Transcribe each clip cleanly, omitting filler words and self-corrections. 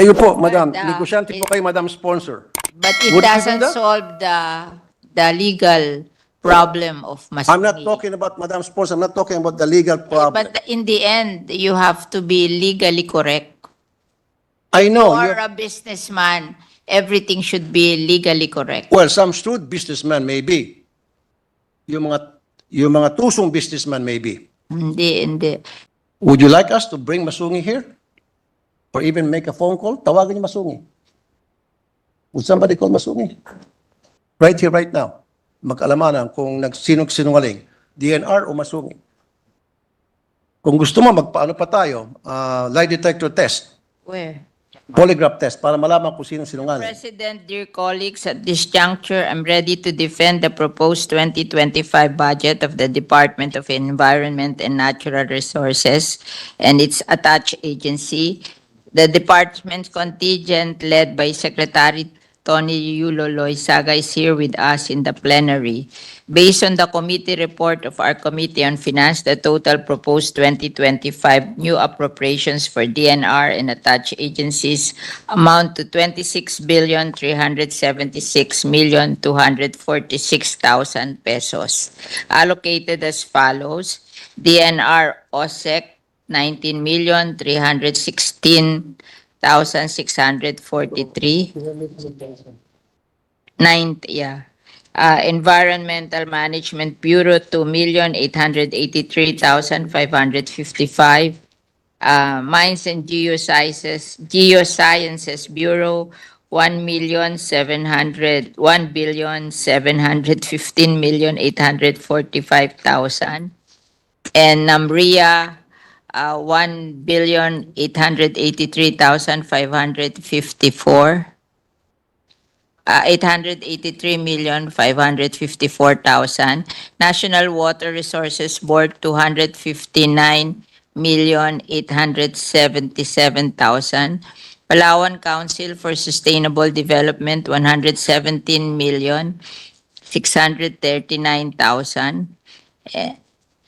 Kayo po, Madam. But, Negosyante po kayo, Madam Sponsor. But it Would you do doesn't that? solve the legal problem of Masumi. I'm not talking about Madam Sponsor. I'm not talking about the legal problem. But in the end, you have to be legally correct. I know. For a businessman, everything should be legally correct. Well, some shrewd businessman maybe. Yung mga tusong businessman maybe. Hindi. Would you like us to bring Masungi here? Or even make a phone call? Tawagan niyo Masungi. Would somebody call Masungi? Right here, right now. Mag-alamanan kung sinungaling, DNR o Masungi. Kung gusto mo, magpaano pa tayo, lie detector test, Where? polygraph test, para malaman kung sino sinungaling. President, dear colleagues, at this juncture, I'm ready to defend the proposed 2025 budget of the Department of Environment and Natural Resources and its attached agency. The department's contingent, led by Secretary Tony Yulo Loizaga, is here with us in the plenary. Based on the committee report of our Committee on Finance, the total proposed 2025 new appropriations for DNR and attached agencies amount to 26,376,246,000 pesos. Allocated as follows: DNR OSEC 19,316,643. Environmental Management Bureau 2,883,555. Mines and Geosciences Bureau 1,715,845,000. And NAMRIA 1,883,554. 883,554,000. National Water Resources Board 259,877,000. Palawan Council for Sustainable Development 117,639,000.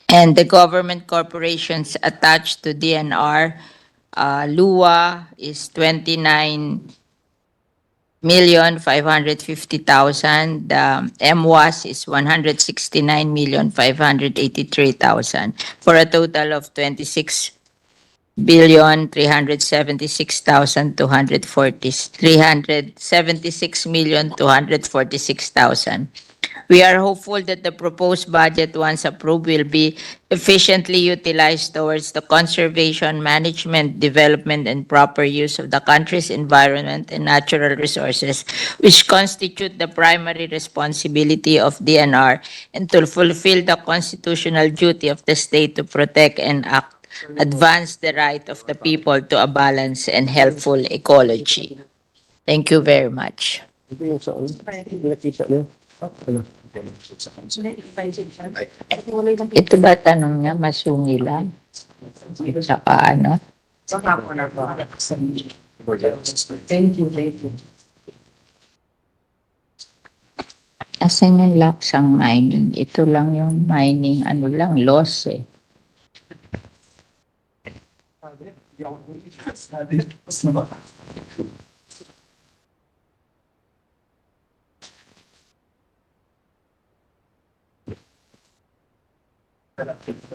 And the government corporations attached to DNR, LUA is 29,550,000. MWAS is 169,583,000 for a total of 376,246,000. We are hopeful that the proposed budget, once approved, will be efficiently utilized towards the conservation, management, development, and proper use of the country's environment and natural resources, which constitute the primary responsibility of DNR, and to fulfill the constitutional duty of the state to protect and advance the right of the people to a balanced and healthful ecology. Thank you very much. Ito ba tanong niya, Masungi lang? Saka ano? Thank you. Asan yung laksang mining? Ito lang yung mining, loss eh.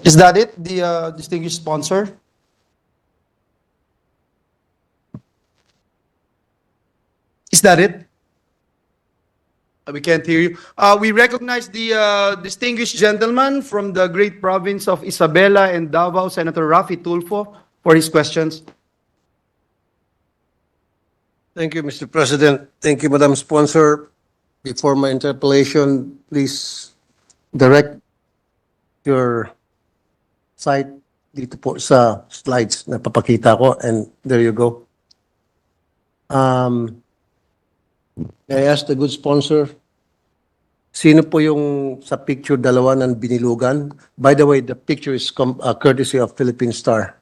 Is that it, the distinguished sponsor? Is that it? We can't hear you. We recognize the distinguished gentleman from the great province of Isabela and Davao, Senator Rafi Tulfo, for his questions. Thank you, Mr. President. Thank you, Madam Sponsor. Before my interpellation, please direct your site dito po sa slides na papakita ko, and there you go. May I ask the good sponsor, sino po yung sa picture dalawa ng binilugan? By the way, the picture is courtesy of Philippine Star.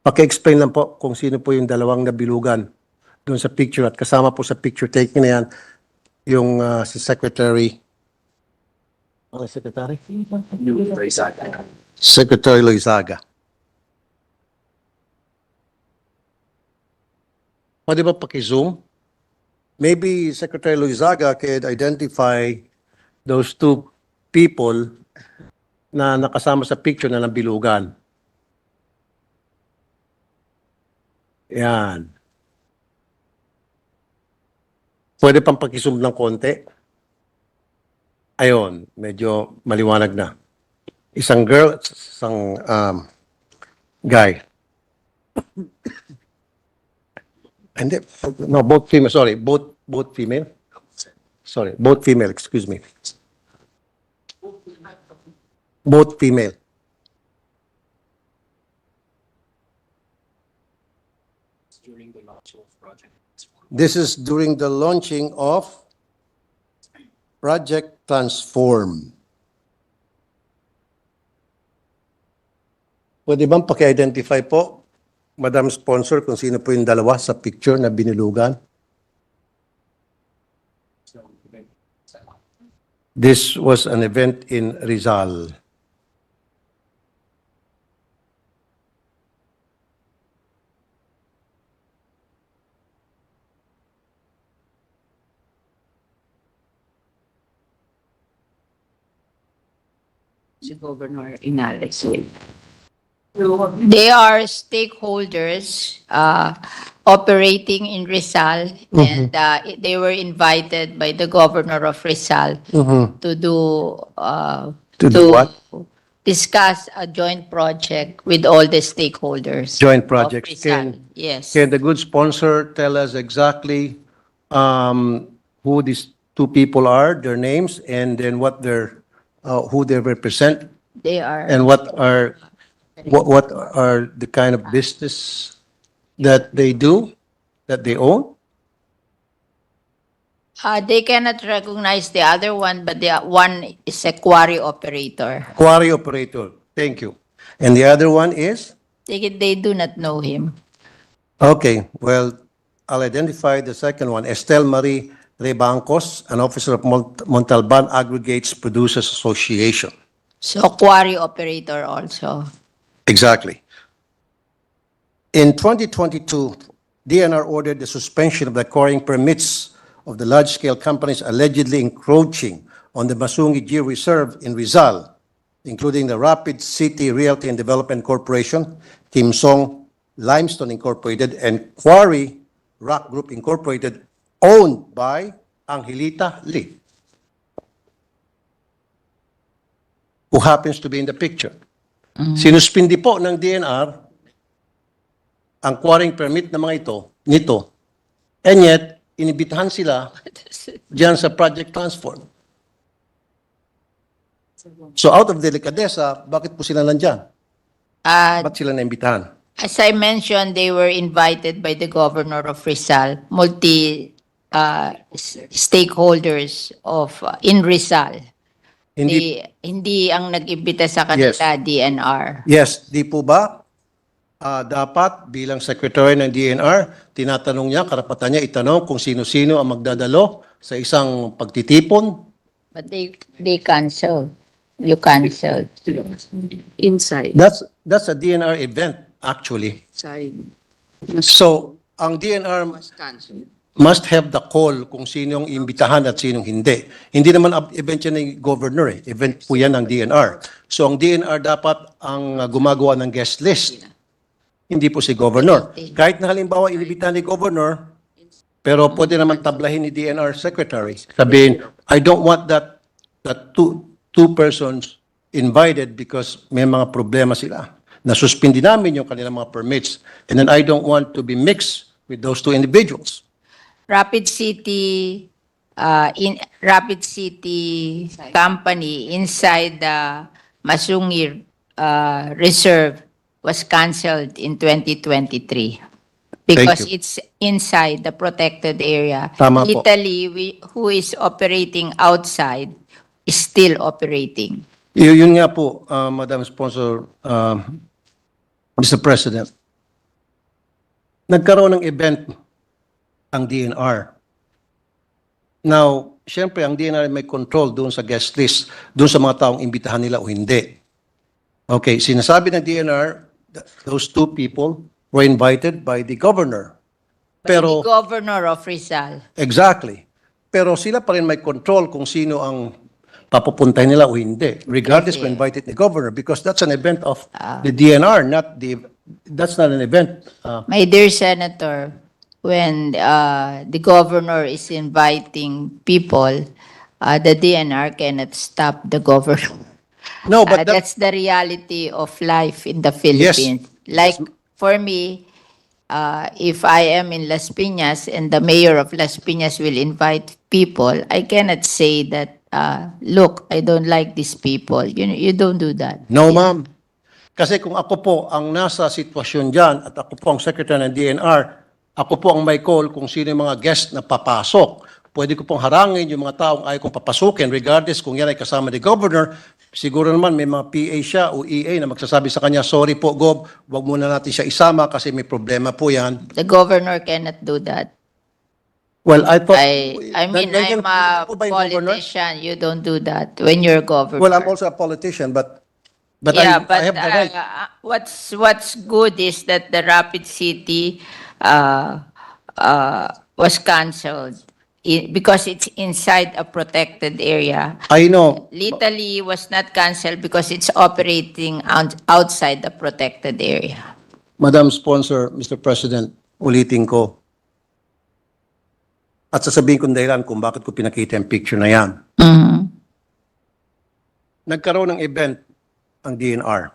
Paki-explain lang po kung sino po yung dalawang nabilugan doon sa picture, at kasama po sa picture taking na yan yung si Secretary. Ano Secretary? Secretary Loizaga. Pwede ba paki-zoom? Maybe Secretary Luizaga could identify those two people na nakasama sa picture na nabilugan. Yan. Pwede pang paki-zoom ng konti? Ayun, medyo maliwanag na. Isang girl, isang guy. Hindi, no, both female, sorry, both female. Sorry, both female, excuse me. Both female. This is during the launching of Project Transform. Pwede bang paki-identify po, Madam Sponsor, kung sino po yung dalawa sa picture na binilugan? This was an event in Rizal. Si Governor Inales. They are stakeholders operating in Rizal, and they were invited by the governor of Rizal to do To do what? discuss a joint project with all the stakeholders. Joint of projects. Rizal. Yes. Can the good sponsor tell us exactly who these two people are, their names, and then what their who they represent, They are. and what are the kind of business that they do, that they own? They cannot recognize the other one, but the one is a quarry operator. Quarry operator. Thank you. And the other one is? They do not know him. Okay, well, I'll identify the second one, Estelle Marie Rebancos, an officer of Montalban Aggregates Producers Association. So quarry operator also. Exactly. In 2022, DNR ordered the suspension of the quarrying permits of the large-scale companies allegedly encroaching on the Masungi Geo Reserve in Rizal, including the Rapid City Realty and Development Corporation, Kim Song Limestone Incorporated, and Quarry Rock Group Incorporated, owned by Angelita Lee, who happens to be in the picture. Sinuspindi po ng DNR ang quarrying permit ng mga nito, and yet, inibitahan sila diyan sa Project Transform. So out of delicadeza, bakit po sila nandyan? Ba't sila naimbitahan? As I mentioned, they were invited by the governor of Rizal, stakeholders of in Rizal. Hindi ang nag-imbita sa kanila DNR. Yes, di po ba dapat bilang secretary ng DNR, tinatanong niya, karapatan niya itanong kung sino-sino ang magdadalo sa isang pagtitipon? But they canceled. You canceled. Inside. That's a DNR event, actually. Inside. So, ang DNR must have the call kung sinong imbitahan at sinong hindi. Hindi naman event yan ng governor eh. Event po yan ng DNR. So, ang DNR dapat ang gumagawa ng guest list. Hindi po si governor. Kahit na halimbawa inibitahan ni governor, pero pwede naman tablahin ni DNR secretary. Sabihin, I don't want that two persons invited because may mga problema sila. Nasuspindi namin yung kanilang mga permits. And then I don't want to be mixed with those two individuals. Rapid City company inside the Masungi Reserve was canceled in 2023 because you. it's inside the protected area. Tama po. Italy, who is operating outside, is still operating. Yun nga po, Madam Sponsor, Mr. President. Nagkaroon ng event ang DNR. Now, syempre, ang DNR may control doon sa guest list, doon sa mga taong imbitahan nila o hindi. Okay, sinasabi ng DNR, those two people were invited by the governor. Pero, The governor of Rizal. exactly. Pero sila pa rin may control kung sino ang papupuntahin nila o hindi. Regardless Kasi- kung invited the governor because that's an event of the DNR, that's not an event. My dear Senator, when the governor is inviting people, the DNR cannot stop the governor. No, but That's the reality of life in the Philippines. Like, for me, if I am in Las Piñas and the mayor of Las Piñas will invite people, I cannot say that, look, I don't like these people. You don't do that. No, ma'am. Kasi kung ako po ang nasa sitwasyon dyan at ako po ang secretary ng DNR, ako po ang may call kung sino yung mga guest na papasok. Pwede ko pong harangin yung mga taong ayaw kong papasukin regardless kung yan ay kasama ni governor. Siguro naman may mga PA siya o EA na magsasabi sa kanya, sorry po, Gob, wag muna natin siya isama kasi may problema po yan. The governor cannot do that. Well, I thought... I mean, Nandiyan I'm a po ba yung governor? politician. You don't do that when you're governor. Well, I'm also a politician, but Yeah, I have the right. what's good is that the Rapid City was canceled because it's inside a protected area. I know. Little was not canceled because it's operating outside the protected area. Madam Sponsor, Mr. President, ulitin ko. At sasabihin kong dahilan kung bakit ko pinakita yung picture na yan. Mhm. Nagkaroon ng event ang DNR.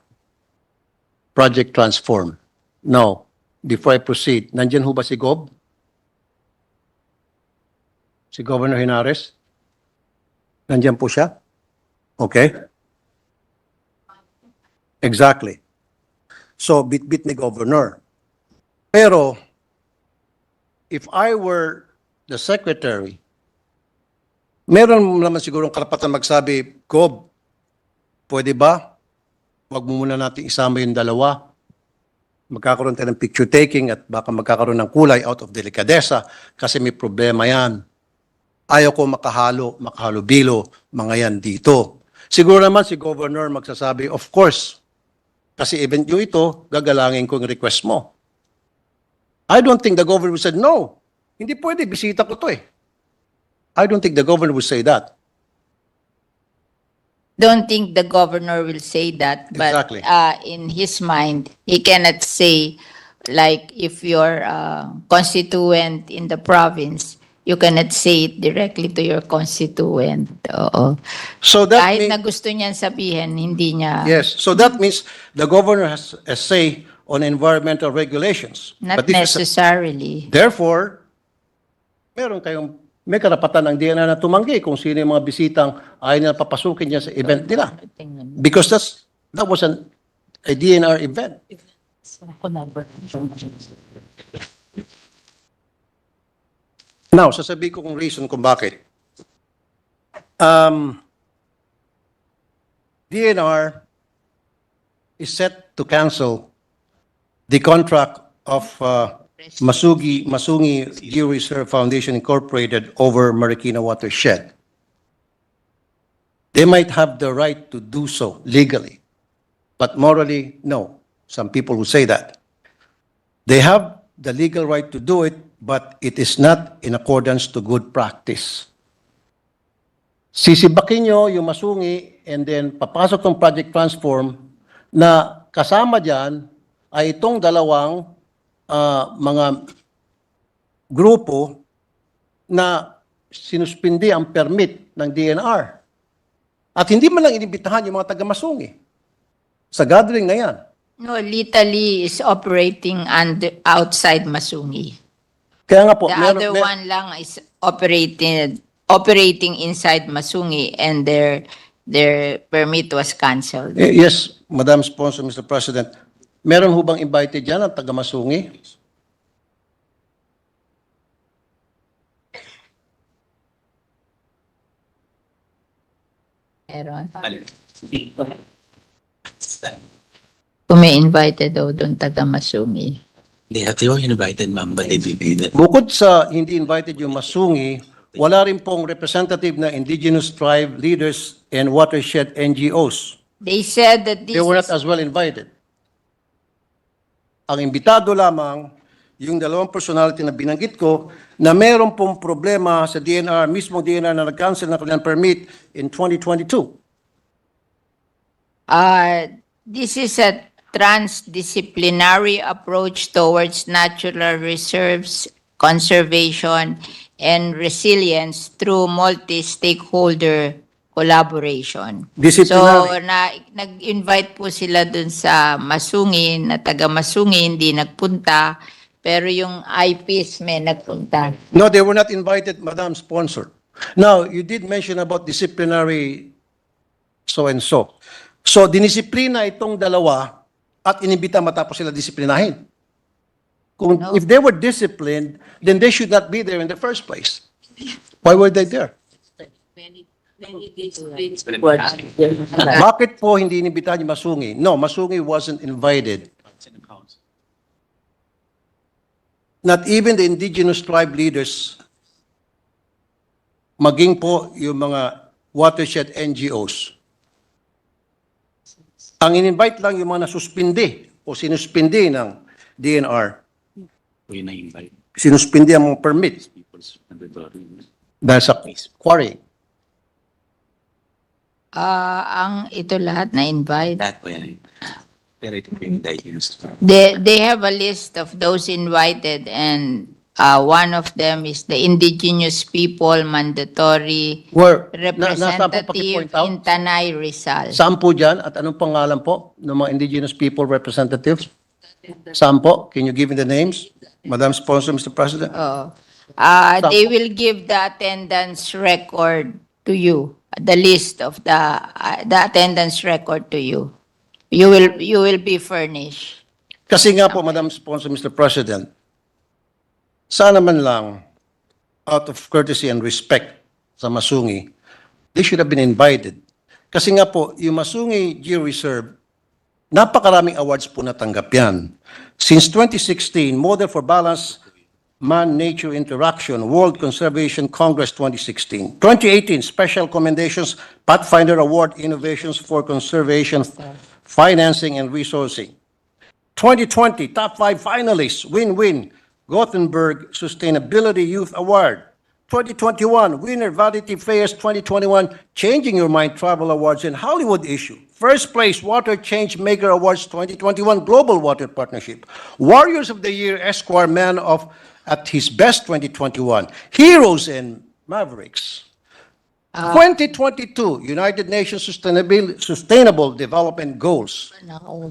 Project Transform. Now, before I proceed, nandyan ho ba si Gob? Si Governor Henares? Nandyan po siya? Okay. Exactly. So, bit-bit ni Governor. Pero, if I were the secretary, meron naman sigurong karapatan magsabi, Gob, pwede ba? Wag mo muna natin isama yung dalawa. Magkakaroon tayo ng picture taking at baka magkakaroon ng kulay out of delicadeza kasi may problema yan. Ayaw ko makahalo-bilo mga yan dito. Siguro naman si Governor magsasabi, of course, kasi event nyo ito, gagalangin ko yung request mo. I don't think the governor would say, no, hindi pwede, bisita ko to eh. I don't think the governor would say that. Don't think the governor will say that, but Exactly. in his mind, he cannot say, like, if you're a constituent in the province, you cannot say it directly to your constituent. Oo. So that Kahit means, na gusto niyan sabihin, hindi niya, yes, so that means the governor has a say on environmental regulations. not But if it's- necessarily. Therefore, may karapatan ng DNR na tumanggi kung sino yung mga bisitang ayaw nila papasukin niya sa event nila. Because that was a DNR event. Now, sasabihin ko kung reason kung bakit. DNR is set to cancel the contract of Masungi Gear Reserve Foundation Incorporated over Marikina Watershed. They might have the right to do so legally, but morally, no. Some people will say that. They have the legal right to do it, but it is not in accordance to good practice. Sisibakin nyo yung Masungi and then papasok ng Project Transform na kasama dyan ay itong dalawang mga grupo na sinuspindi ang permit ng DNR. At hindi man lang inibitahan yung mga taga-Masungi sa gathering na yan. No, Little is operating outside Masungi. Kaya nga po, The other one lang is operating inside Masungi, and their permit was canceled. Yes, Madam Sponsor, Mr. President. Meron ho bang invited dyan ang taga-Masungi? Meron. Kung may invited daw doon taga Masungi. They were invited, ma'am, but they didn't. Bukod sa hindi invited yung Masungi, wala rin pong representative na indigenous tribe leaders and watershed NGOs. They said that this They were not is, as well invited. Ang imbitado lamang yung dalawang personality na binanggit ko na meron pong problema sa DNR, mismo DNR na nag-cancel na kanilang permit in 2022. This is a transdisciplinary approach towards natural reserves, conservation, and resilience through multi-stakeholder collaboration. Disciplinary. So, nag-invite po sila dun sa Masungin, na taga Masungin, hindi nagpunta, pero yung IPs may nagpunta. No, they were not invited, Madam Sponsor. Now, you did mention about disciplinary so-and-so. So, dinisiplina itong dalawa at inibita matapos sila disiplinahin. If they were disciplined, then they should not be there in the first place. Why were they there? Bakit po hindi inibitahan yung Masungi? No, Masungi wasn't invited. Not even the indigenous tribe leaders, maging po yung mga watershed NGOs. Ang in-invite lang yung mga nasuspindi o sinuspindi ng DNR. We na-invite Sinuspindi ang mga permit people's mandatory. dahil sa quarry. Ang ito lahat na invite. That way, pero ito po yung diagnosed. They have a list of those invited, and one of them is the indigenous people mandatory Where, saan po representative paki-point out? in Tanay, Rizal. Saan po dyan at anong pangalan po ng mga indigenous people representatives? Saan po? Can you give me the names? Madam Sponsor, Mr. President? They will give the attendance record to you, the list of the attendance record to you. You will be furnished. Kasi nga po, Madam Sponsor, Mr. President, sana man lang, out of courtesy and respect sa Masungi, they should have been invited. Kasi nga po, yung Masungi Geo-Reserve, napakaraming awards po natanggap yan. Since 2016, Model for Balanced Man-Nature Interaction, World Conservation Congress 2016. 2018, Special Commendations, Pathfinder Award, Innovations for Conservation, Financing and Resourcing. 2020, top 5 finalists, win-win, Gothenburg Sustainability Youth Award. 2021, winner Vanity Fair's 2021 Changing Your Mind Travel Awards and Hollywood issue. First place, Water Change Maker Awards 2021 Global Water Partnership. Warriors of the Year, Esquire Man of at his best 2021. Heroes and Mavericks. 2022, United Nations Sustainable Development Goals.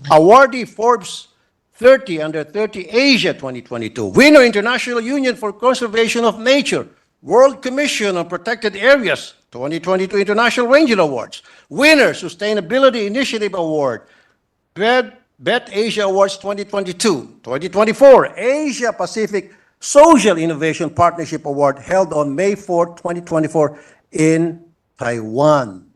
Awardee Forbes 30 Under 30 Asia 2022. Winner International Union for Conservation of Nature. World Commission on Protected Areas 2022 International Ranger Awards. Winner Sustainability Initiative Award. Bet Asia Awards 2022. 2024 Asia Pacific Social Innovation Partnership Award held on May 4, 2024 in Taiwan.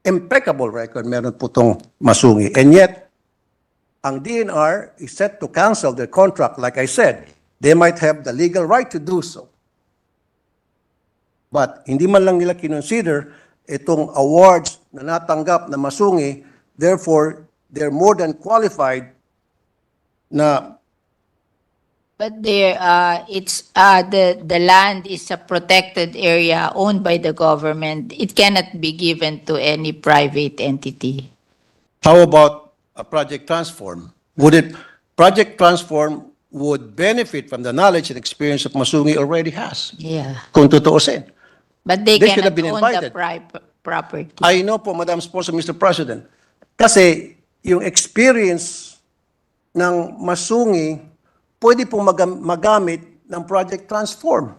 Impeccable record meron po itong Masungi. And yet, ang DNR is set to cancel their contract. Like I said, they might have the legal right to do so. But hindi man lang nila kinonsider itong awards na natanggap na Masungi, therefore, they're more than qualified na But there, the land is a protected area owned by the government. It cannot be given to any private entity. how about a Project Transform? Project Transform would benefit from the knowledge and experience of Masungi already has. Yeah. Kung tutuusin. But they They should cannot have been own the invited. property. I know po, Madam Sponsor, Mr. President. Kasi yung experience ng Masungi, pwede pong magamit ng Project Transform.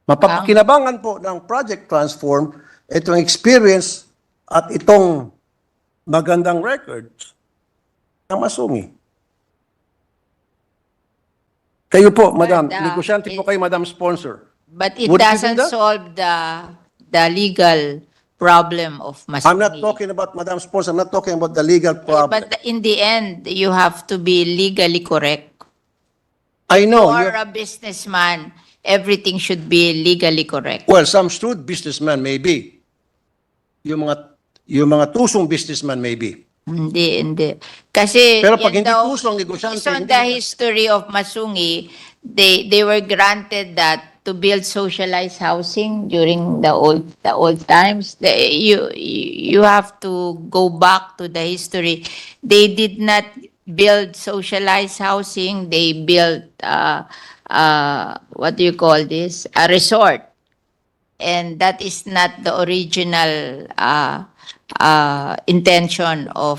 Mapapakinabangan po ng Project Transform itong experience at itong magandang records ng Masungi. Kayo po, Madam, But, negosyante po kayo, Madam Sponsor. But it Would you do doesn't that? solve the legal problem of Masungi. I'm not talking about, Madam Sponsor, I'm not talking about the legal problem. But in the end, you have to be legally correct. I know. For a businessman, everything should be legally correct. Well, some shrewd businessman may be. Yung mga tusong businessman may be. Hindi. Kasi Pero pag yan hindi daw, puso ang negosyante, based on hindi the na- history of Masungi, they were granted that to build socialized housing during the old times. You have to go back to the history. They did not build socialized housing. They built what do you call this? A resort. And that is not the original intention of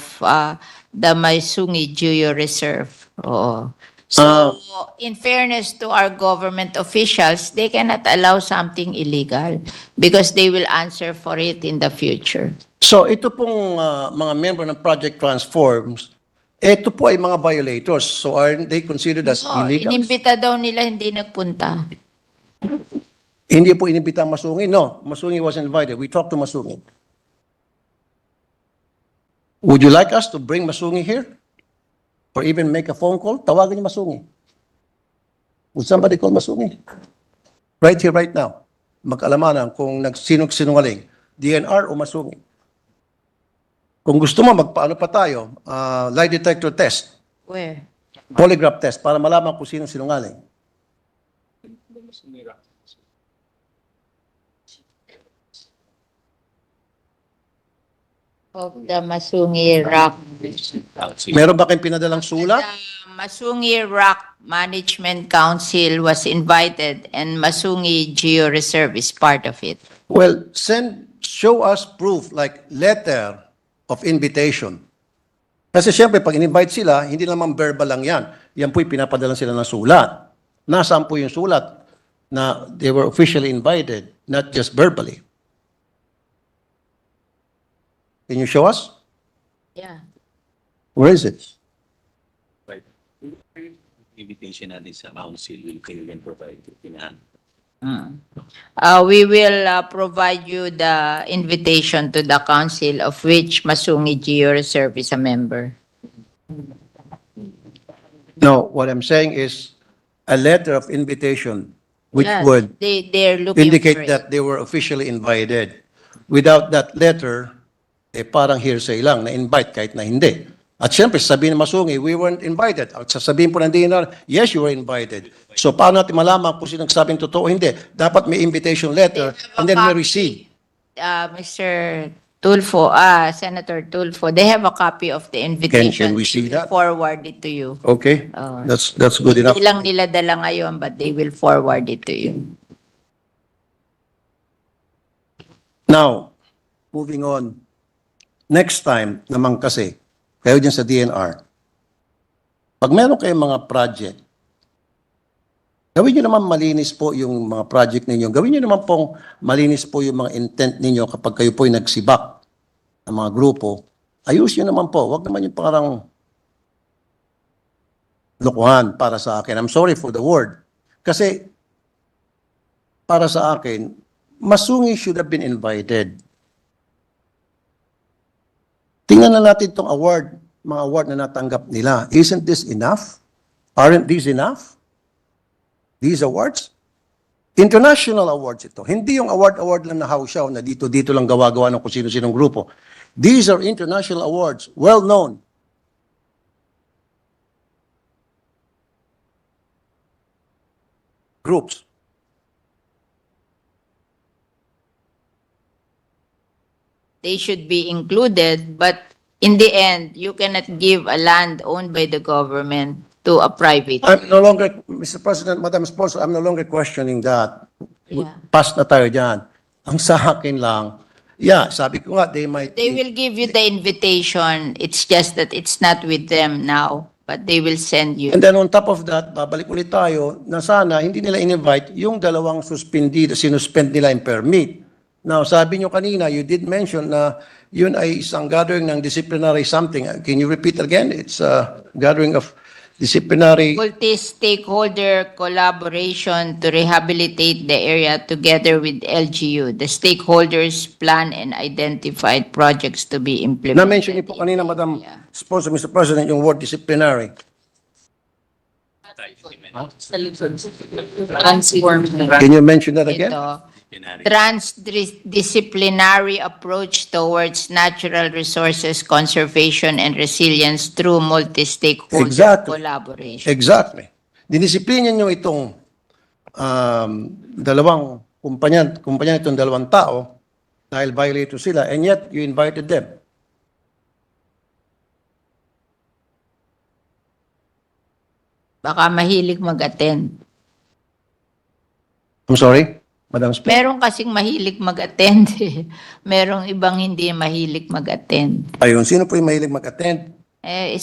the Maisungi Geo Reserve. Oo. So, in fairness to our government officials, they cannot allow something illegal because they will answer for it in the future. So ito pong mga member ng Project Transforms, ito po ay mga violators. So aren't they considered as Oh, illegal? inimbita daw nila, hindi nagpunta. Hindi po inimbita ang Masungi. No, Masungi was invited. We talked to Masungi. Would you like us to bring Masungi here? Or even make a phone call? Tawagan niyo Masungi. Would somebody call Masungi? Right here, right now. Mag-alamanan kung sinungaling, DNR o Masungi. Kung gusto mo, magpaano pa tayo, lie detector test, Where? polygraph test, para malaman kung sino sinungaling. Of the Masungi Rock. Meron ba kayong pinadalang sulat? The Masungi Rock Management Council was invited and Masungi Geo Reserve is part of it. Well, show us proof, like letter of invitation. Kasi siyempre, pag in-invite sila, hindi naman verbal lang yan. Yan po'y pinapadalan sila ng sulat. Nasaan po yung sulat na they were officially invited, not just verbally? Can you show us? Yeah. Where is it? Right. Invitation natin sa council will kayo can provide it in hand. We will provide you the invitation to the council of which Masungi Geo Reserve is a member. No, what I'm saying is a letter of invitation which Yes, would they're looking for indicate it. that they were officially invited. Without that letter, parang hearsay lang, na-invite kahit na hindi. At siyempre, sabihin ng Masungi, we weren't invited. At sasabihin po ng DNR, yes, you were invited. So, paano natin malaman kung sino nagsabing totoo o hindi? Dapat may invitation letter and then we receive. Mr. Tulfo, Senator Tulfo, they have a copy of the invitation. Can we see They will that? forward it to you. Okay? Oh. That's good enough. Hindi lang nila dala ngayon, but they will forward it to you. Now, moving on. Next time naman kasi, kayo dyan sa DNR, pag meron kayong mga project, gawin nyo naman malinis po yung mga project ninyo. Gawin nyo naman pong malinis po yung mga intent ninyo kapag kayo po'y nagsibak ng mga grupo. Ayusin nyo naman po. Huwag naman yung parang lokohan para sa akin. I'm sorry for the word. Kasi para sa akin, Masungi should have been invited. Tingnan na natin itong award, mga award na natanggap nila. Isn't this enough? Aren't these enough? These awards? International awards ito. Hindi yung award lang na hausyaw na dito lang gawa-gawa ng kung sino-sinong grupo. These are international awards, well known. Groups. They should be included, but in the end, you cannot give a land owned by the government to a private. I'm no longer, Mr. President, Madam Sponsor, I'm no longer questioning that. Yeah. Pass na tayo dyan. Ang sa akin lang, yeah, sabi ko nga, they might... They will give you the invitation. It's just that it's not with them now, but they will send you. And then on top of that, babalik ulit tayo na sana hindi nila in-invite yung dalawang sinuspend nila yung permit. Now, sabi nyo kanina, you did mention na yun ay isang gathering ng disciplinary something. Can you repeat again? It's a gathering of disciplinary... Multi-stakeholder collaboration to rehabilitate the area together with LGU. The stakeholders plan and identified projects to be implemented. Na-mention niyo po kanina, Madam Sponsor, Mr. President, yung word disciplinary. Transform. Can you mention that again? Ito, transdisciplinary approach towards natural resources conservation and resilience through multi-stakeholder Exactly. collaboration. Exactly. Dinisiplina nyo itong dalawang kumpanya itong dalawang tao dahil violator sila and yet you invited them. Baka mahilig mag-attend. I'm sorry, Madam Speaker. Meron kasing mahilig mag-attend. Merong ibang hindi mahilig mag-attend. Ayun, sino po yung mahilig mag-attend?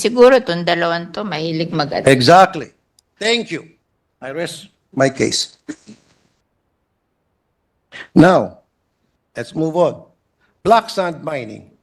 Siguro itong dalawang to mahilig mag-attend. Exactly. Thank you. I rest my case. Now, let's move on. Black sand mining.